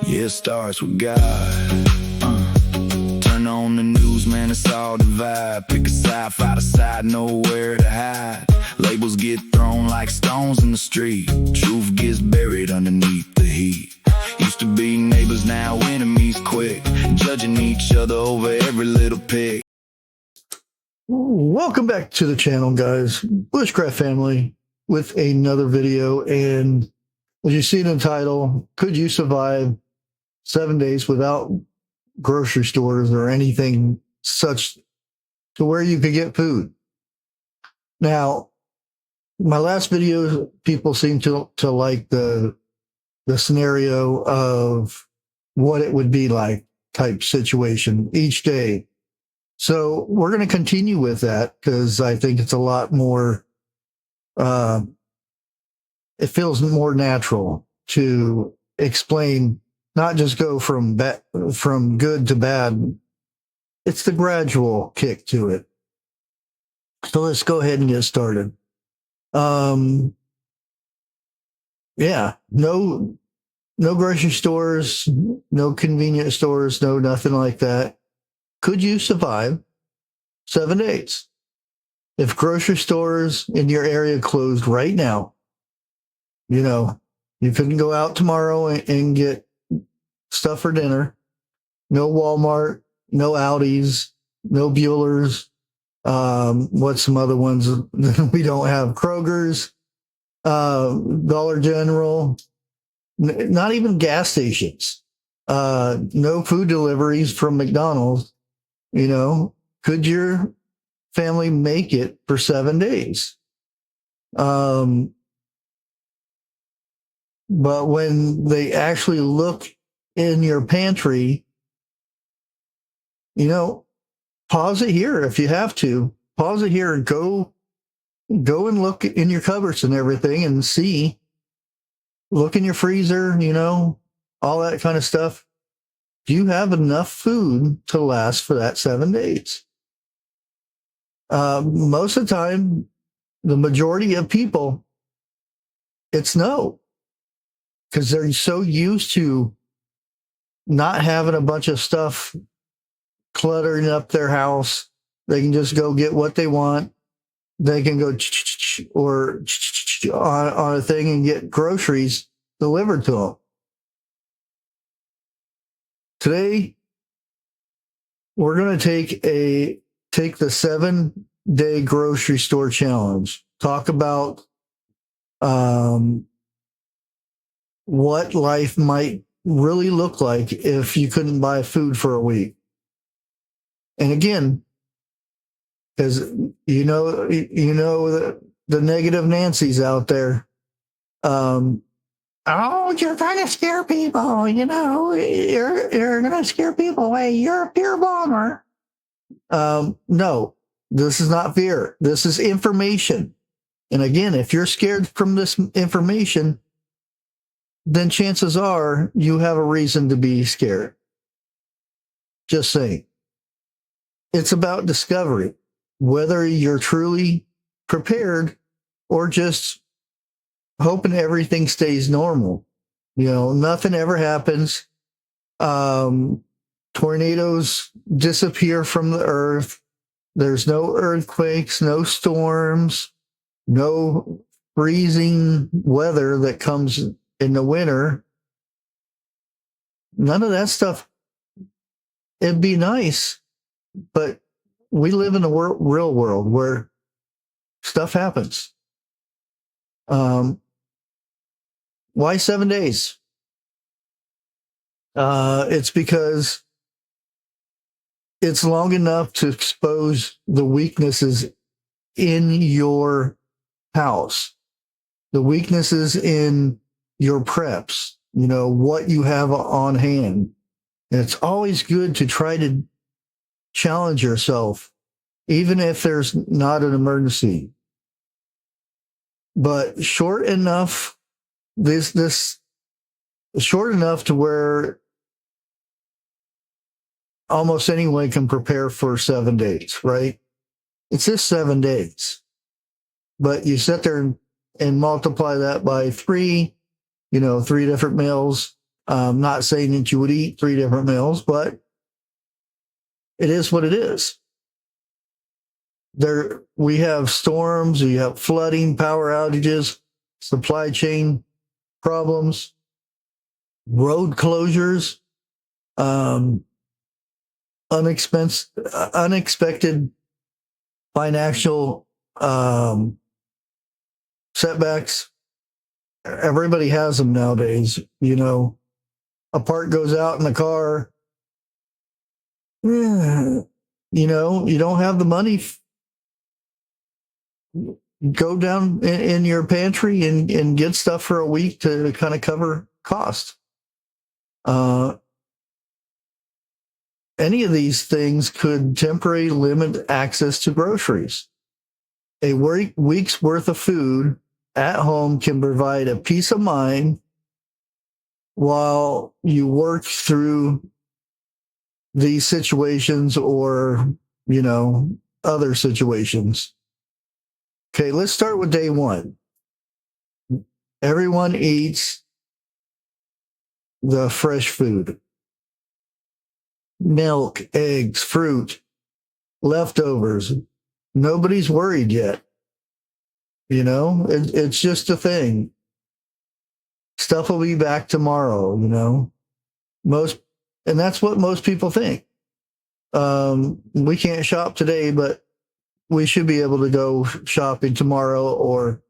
Yeah, it starts with God. Turn on the news, man, it's all divide. Pick a side, fight a side, nowhere to hide. Labels get thrown like stones in the street. Truth gets buried underneath the heat. Used to be neighbors, now enemies quick, judging each other over every little pig. Welcome back to the channel, guys. Bushcraft family with another video. And as you see in the title, could you survive 7 days without grocery stores or anything such to where you could get food? Now, my last video, people seem to like the scenario of what it would be like type situation each day. So we're going to continue with that because I think it's a lot more, it feels more natural to explain, not just go from good to bad. It's the gradual kick to it. So let's go ahead and get started. Yeah, no grocery stores, no convenience stores, no nothing like that. Could you survive 7 days? If grocery stores in your area closed right now, you couldn't go out tomorrow and get stuff for dinner. No Walmart, no Aldi's, no Bueller's. What's some other ones we don't have? Kroger's, Dollar General, not even gas stations. No food deliveries from McDonald's. Could your family make it for 7 days? But when they actually look in your pantry, pause it here if you have to. Pause it here and go and look in your cupboards and everything and see. Look in your freezer, all that kind of stuff. Do you have enough food to last for that 7 days? Most of the time, the majority of people, it's no. Because they're so used to not having a bunch of stuff cluttering up their house. They can just go get what they want. They can go or on a thing and get groceries delivered to them. Today, we're going to take the 7-day grocery store challenge. Talk about what life might really look like if you couldn't buy food for a week. And again, because the negative Nancy's out there. Oh, you're trying to scare people. You're going to scare people away. You're a fear bomber. No, this is not fear. This is information. And again, if you're scared from this information, then chances are you have a reason to be scared. Just saying. It's about discovery, whether you're truly prepared or just hoping everything stays normal. Nothing ever happens. Tornadoes disappear from the earth. There's no earthquakes, no storms, no freezing weather that comes in the winter. None of that stuff. It'd be nice, but we live in a real world where stuff happens. Why 7 days? It's because it's long enough to expose the weaknesses in your house, the weaknesses in your preps, what you have on hand. And it's always good to try to challenge yourself, even if there's not an emergency. But short enough to where almost anyone can prepare for 7 days, right? It's just 7 days. But you sit there and multiply that by 3, 3 different meals, Not saying that you would eat 3 different meals, but it is what it is. We have storms, we have flooding, power outages, supply chain problems, road closures, unexpected financial setbacks. Everybody has them nowadays. A part goes out in the car. You don't have the money. Go down in your pantry and get stuff for a week to kind of cover costs. Any of these things could temporarily limit access to groceries. A week's worth of food at home can provide a peace of mind while you work through these situations or, other situations. Okay, let's start with day one. Everyone eats the fresh food. Milk, eggs, fruit, leftovers. Nobody's worried yet. It's just a thing. Stuff will be back tomorrow, and that's what most people think. We can't shop today, but we should be able to go shopping tomorrow or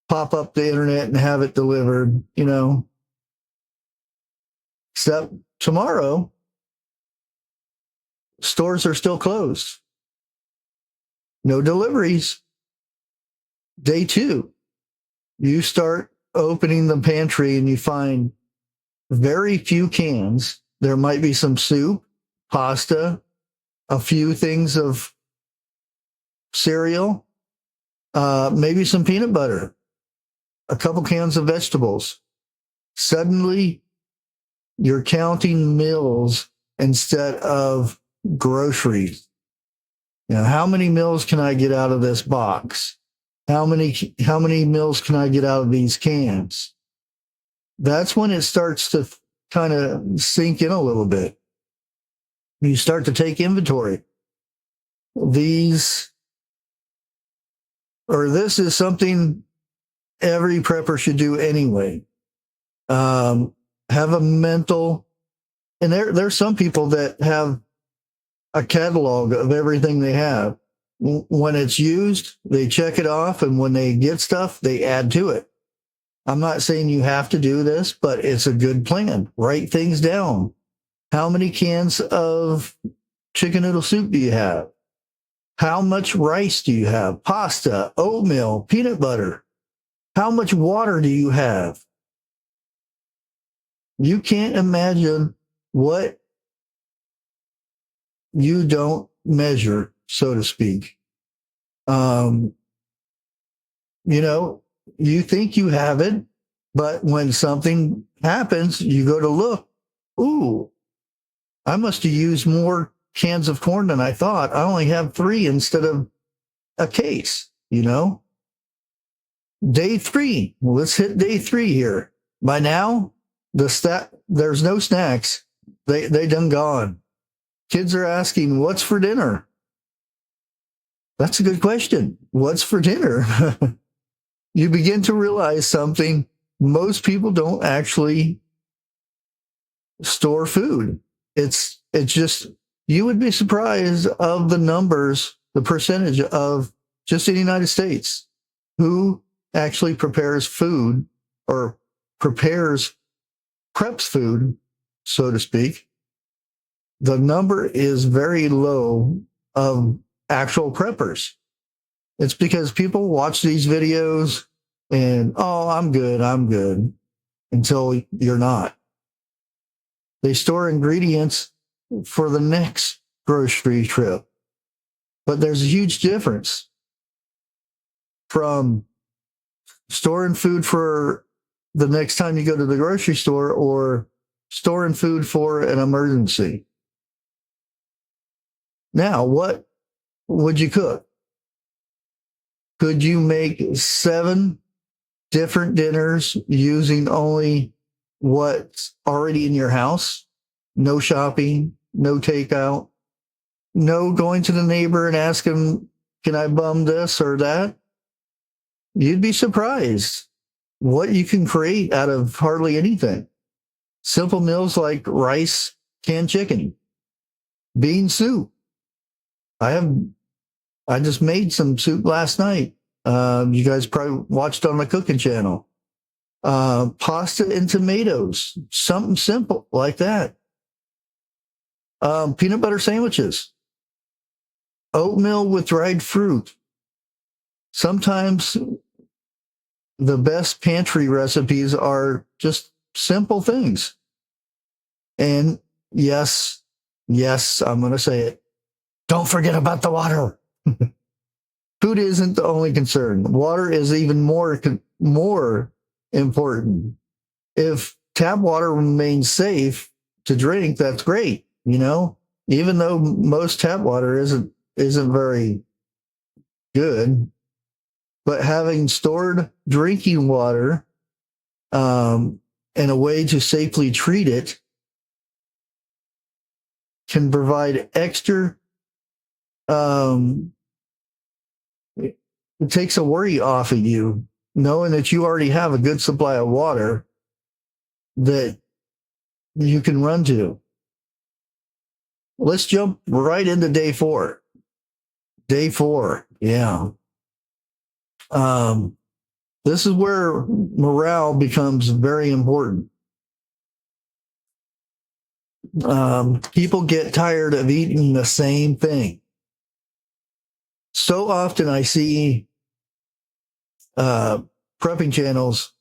pop up the internet and have it delivered, Except tomorrow, stores are still closed. No deliveries. Day 2, you start opening the pantry and you find very few cans. There might be some soup, pasta, a few things of cereal, maybe some peanut butter, a couple cans of vegetables. Suddenly, you're counting meals instead of groceries. How many meals can I get out of this box? How many meals can I get out of these cans? That's when it starts to kind of sink in a little bit. You start to take inventory. This is something every prepper should do anyway. Have a mental, and there's some people that have a catalog of everything they have. When it's used, they check it off, and when they get stuff, they add to it. I'm not saying you have to do this, but it's a good plan. Write things down. How many cans of chicken noodle soup do you have? How much rice do you have? Pasta, oatmeal, peanut butter. How much water do you have? You can't imagine what you don't measure, so to speak. You think you have it, but when something happens, you go to look. Ooh, I must have used more cans of corn than I thought. I only have 3 instead of a case, Day 3. Well, let's hit day 3 here. By now, there's no snacks. They done gone. Kids are asking, what's for dinner? That's a good question. What's for dinner? You begin to realize something. Most people don't actually store food. It's just, you would be surprised of the numbers, the percentage of just in the United States who actually prepares food or preps food, so to speak. The number is very low of actual preppers. It's because people watch these videos and, oh, I'm good, until you're not. They store ingredients for the next grocery trip. But there's a huge difference from storing food for the next time you go to the grocery store or storing food for an emergency. Now, what would you cook? Could you make 7 different dinners using only what's already in your house. No shopping, no takeout, no going to the neighbor and ask him, can I bum this or that? You'd be surprised what you can create out of hardly anything. Simple meals like rice, canned chicken, bean soup. I just made some soup last night. You guys probably watched on the cooking channel. Pasta and tomatoes, something simple like that. Peanut butter sandwiches, oatmeal with dried fruit. Sometimes the best pantry recipes are just simple things. And yes, I'm going to say it. Don't forget about the water. Food isn't the only concern. Water is even more important. If tap water remains safe to drink, that's great. Even though most tap water isn't very good, but having stored drinking water and a way to safely treat it can provide extra. It takes a worry off of you, knowing that you already have a good supply of water that you can run to. Let's jump right into day 4. Day 4, yeah. This is where morale becomes very important. People get tired of eating the same thing. So often I see prepping channels.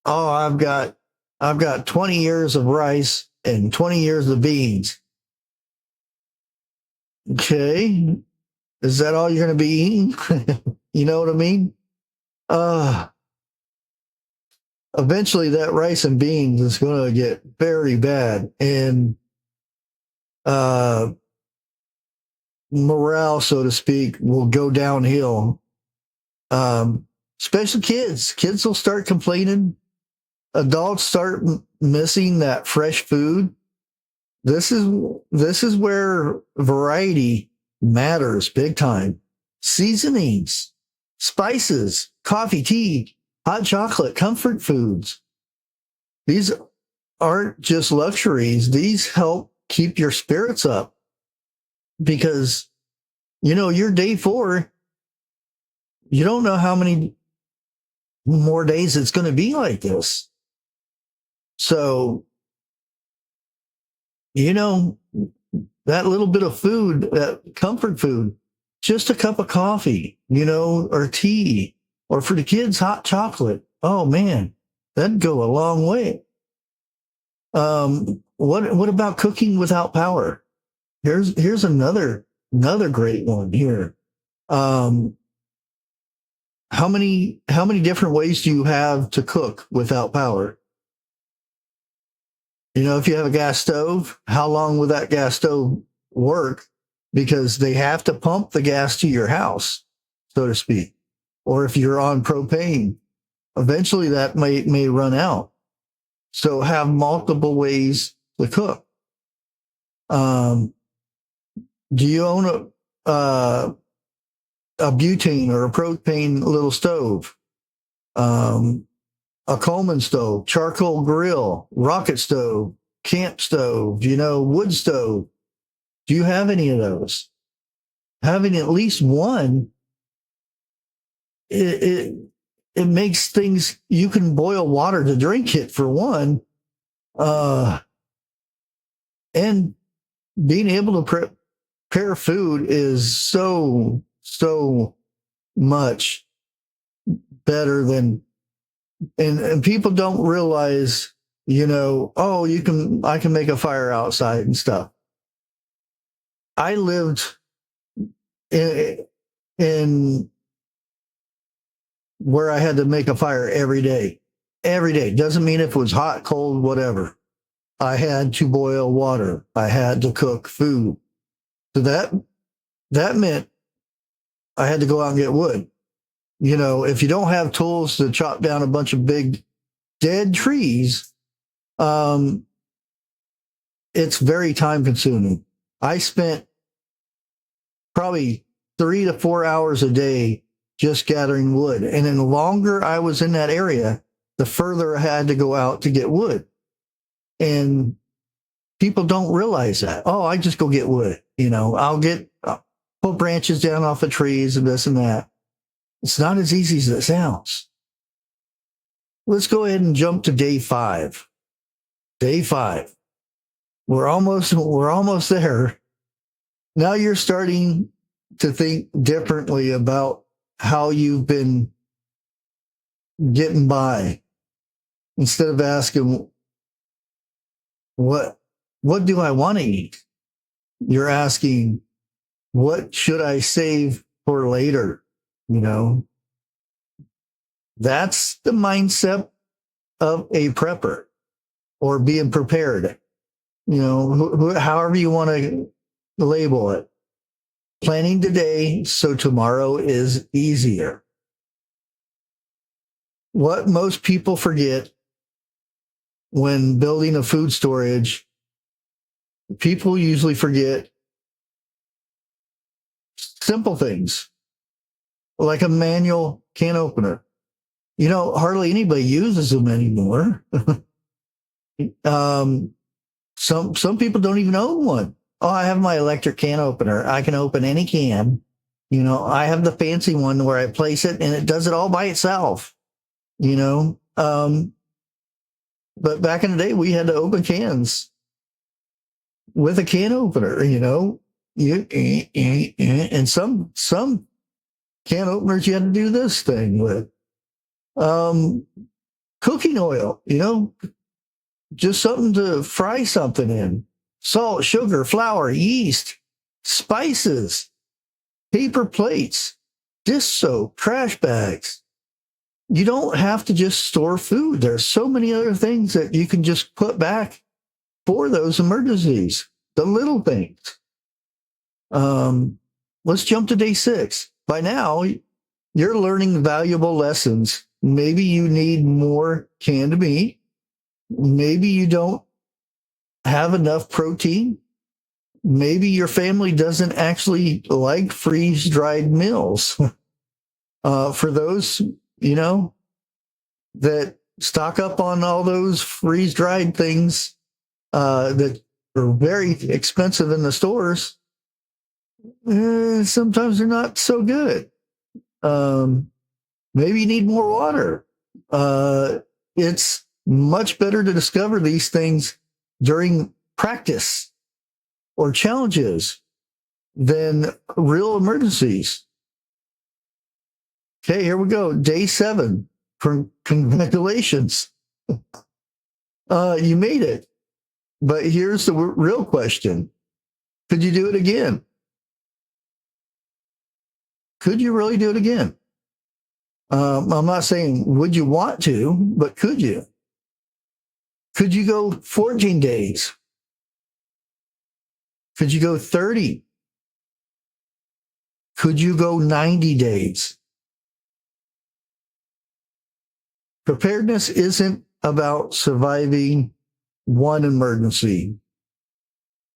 Oh, I've got 20 years of rice and 20 years of beans. Okay, is that all you're going to be eating? You know what I mean? Eventually that rice and beans is going to get very bad, and morale, so to speak, will go downhill. Especially kids. Kids will start complaining. Adults start missing that fresh food. This is where variety matters big time. Seasonings, spices, coffee, tea, hot chocolate, comfort foods. These aren't just luxuries. These help keep your spirits up, because, you're day 4. You don't know how many more days it's going to be like this. So, that little bit of food, that comfort food, just a cup of coffee, or tea, or for the kids, hot chocolate. Oh man, that'd go a long way. What about cooking without power? Here's another great one here. How many different ways do you have to cook without power? If you have a gas stove, how long will that gas stove work? Because they have to pump the gas to your house, so to speak. Or if you're on propane, eventually that may run out. So have multiple ways to cook. Do you own a butane or a propane little stove? A Coleman stove, charcoal grill, rocket stove, camp stove, wood stove. Do you have any of those? Having at least one, it makes things, you can boil water to drink it for one. And being able to prepare food is so much better than, and people don't realize, I can make a fire outside and stuff. I lived in where I had to make a fire every day. Every day. Doesn't mean if it was hot, cold, whatever. I had to boil water. I had to cook food. So that meant I had to go out and get wood. If you don't have tools to chop down a bunch of big dead trees, Um, it's very time consuming. I spent probably 3 to 4 hours a day just gathering wood. And then the longer I was in that area, the further I had to go out to get wood. And people don't realize that. Oh, I just go get wood. I'll pull branches down off of trees and this and that. It's not as easy as it sounds. Let's go ahead and jump to day 5. Day 5. We're almost there. Now you're starting to think differently about how you've been getting by. Instead of asking, what do I want to eat? You're asking, what should I save for later? That's the mindset of a prepper or being prepared. However you want to label it. Planning today so tomorrow is easier. What most people forget when building a food storage, people usually forget simple things like a manual can opener. Hardly anybody uses them anymore. Some people don't even own one. Oh, I have my electric can opener. I can open any can. I have the fancy one where I place it and it does it all by itself. But back in the day, we had to open cans with a can opener. And some can openers you had to do this thing with. Cooking oil, just something to fry something in. Salt, sugar, flour, yeast, spices, paper plates, dish soap, trash bags. You don't have to just store food. There's so many other things that you can just put back for those emergencies, the little things. Let's jump to day 6. By now, you're learning valuable lessons. Maybe you need more canned meat. Maybe you don't have enough protein. Maybe your family doesn't actually like freeze-dried meals. For those, that stock up on all those freeze-dried things that are very expensive in the stores, sometimes they're not so good. Maybe you need more water. It's much better to discover these things during practice or challenges than real emergencies. Okay, here we go. Day 7. Congratulations. You made it. But here's the real question. Could you do it again? Could you really do it again? I'm not saying would you want to, but could you? Could you go 14 days? Could you go 30? Could you go 90 days? Preparedness isn't about surviving one emergency.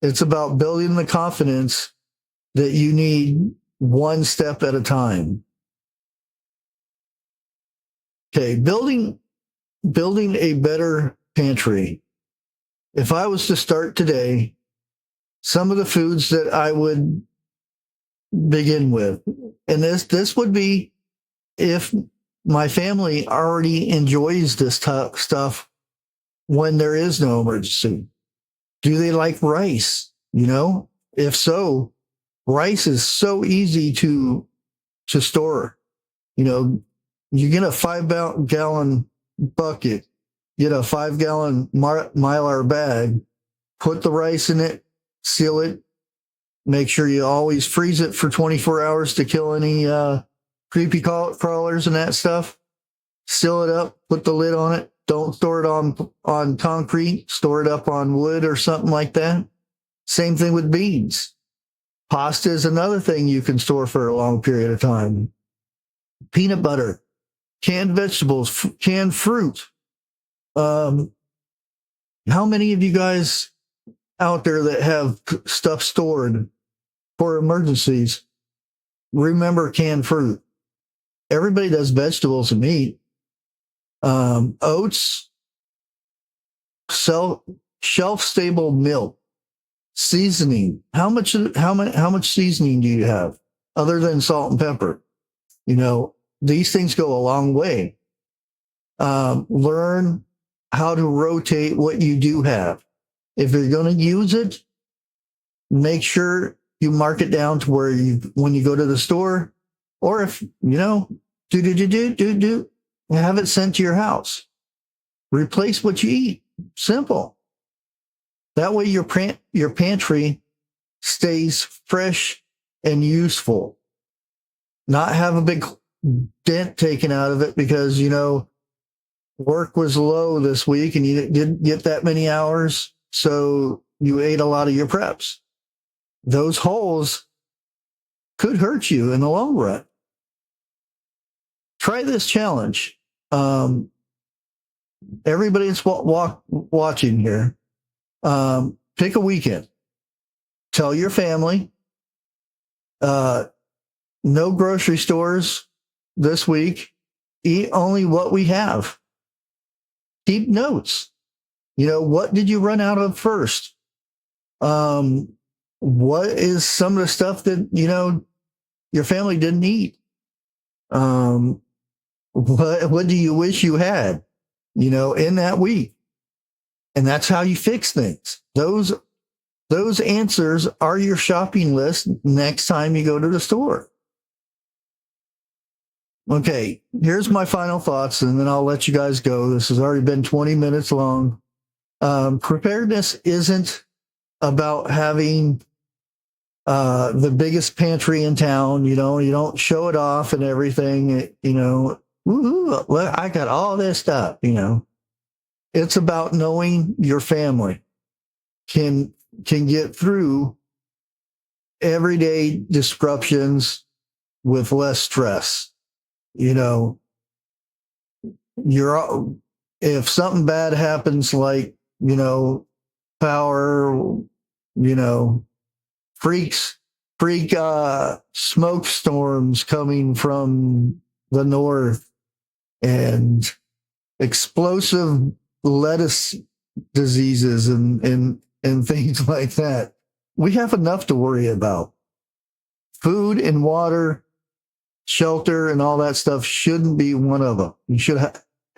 It's about building the confidence that you need one step at a time. Okay, building a better pantry. If I was to start today, some of the foods that I would begin with, and this would be if my family already enjoys this stuff when there is no emergency. Do they like rice? If so, rice is so easy to store. You get a 5-gallon bucket, get a 5-gallon Mylar bag, put the rice in it, seal it, make sure you always freeze it for 24 hours to kill any creepy crawlers and that stuff. Seal it up, put the lid on it. Don't store it on concrete. Store it up on wood or something like that. Same thing with beans. Pasta is another thing you can store for a long period of time. Peanut butter, canned vegetables, canned fruit. How many of you guys out there that have stuff stored for emergencies remember canned fruit? Everybody does vegetables and meat. Oats, shelf stable milk, seasoning. How much seasoning do you have other than salt and pepper? These things go a long way. Learn how to rotate what you do have. If you're going to use it, make sure you mark it down to where when you go to the store, or if, have it sent to your house. Replace what you eat. Simple. That way your pantry stays fresh and useful. Not have a big dent taken out of it because, work was low this week and you didn't get that many hours, so you ate a lot of your preps. Those holes could hurt you in the long run. Try this challenge. Everybody that's watching here, pick a weekend. Tell your family, no grocery stores this week. Eat only what we have. Keep notes. What did you run out of first? What is some of the stuff that, your family didn't eat? What do you wish you had, in that week? And that's how you fix things. Those answers are your shopping list next time you go to the store. Okay, here's my final thoughts, and then I'll let you guys go. This has already been 20 minutes long. Preparedness isn't about having the biggest pantry in town. You don't show it off and everything. Woo-hoo, I got all this stuff. It's about knowing your family can get through everyday disruptions with less stress. If something bad happens, like, power, freak smoke storms coming from the north and explosive lettuce diseases and things like that. We have enough to worry about. Food and water, shelter, and all that stuff shouldn't be one of them. You should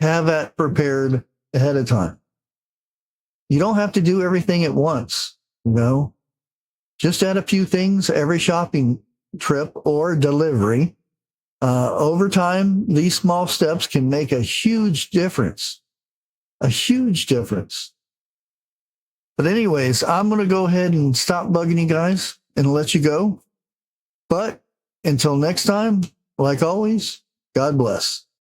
have that prepared ahead of time. You don't have to do everything at once, Just add a few things every shopping trip or delivery. Over time, these small steps can make a huge difference. A huge difference. But anyways, I'm going to go ahead and stop bugging you guys and let you go. But until next time, like always, God bless.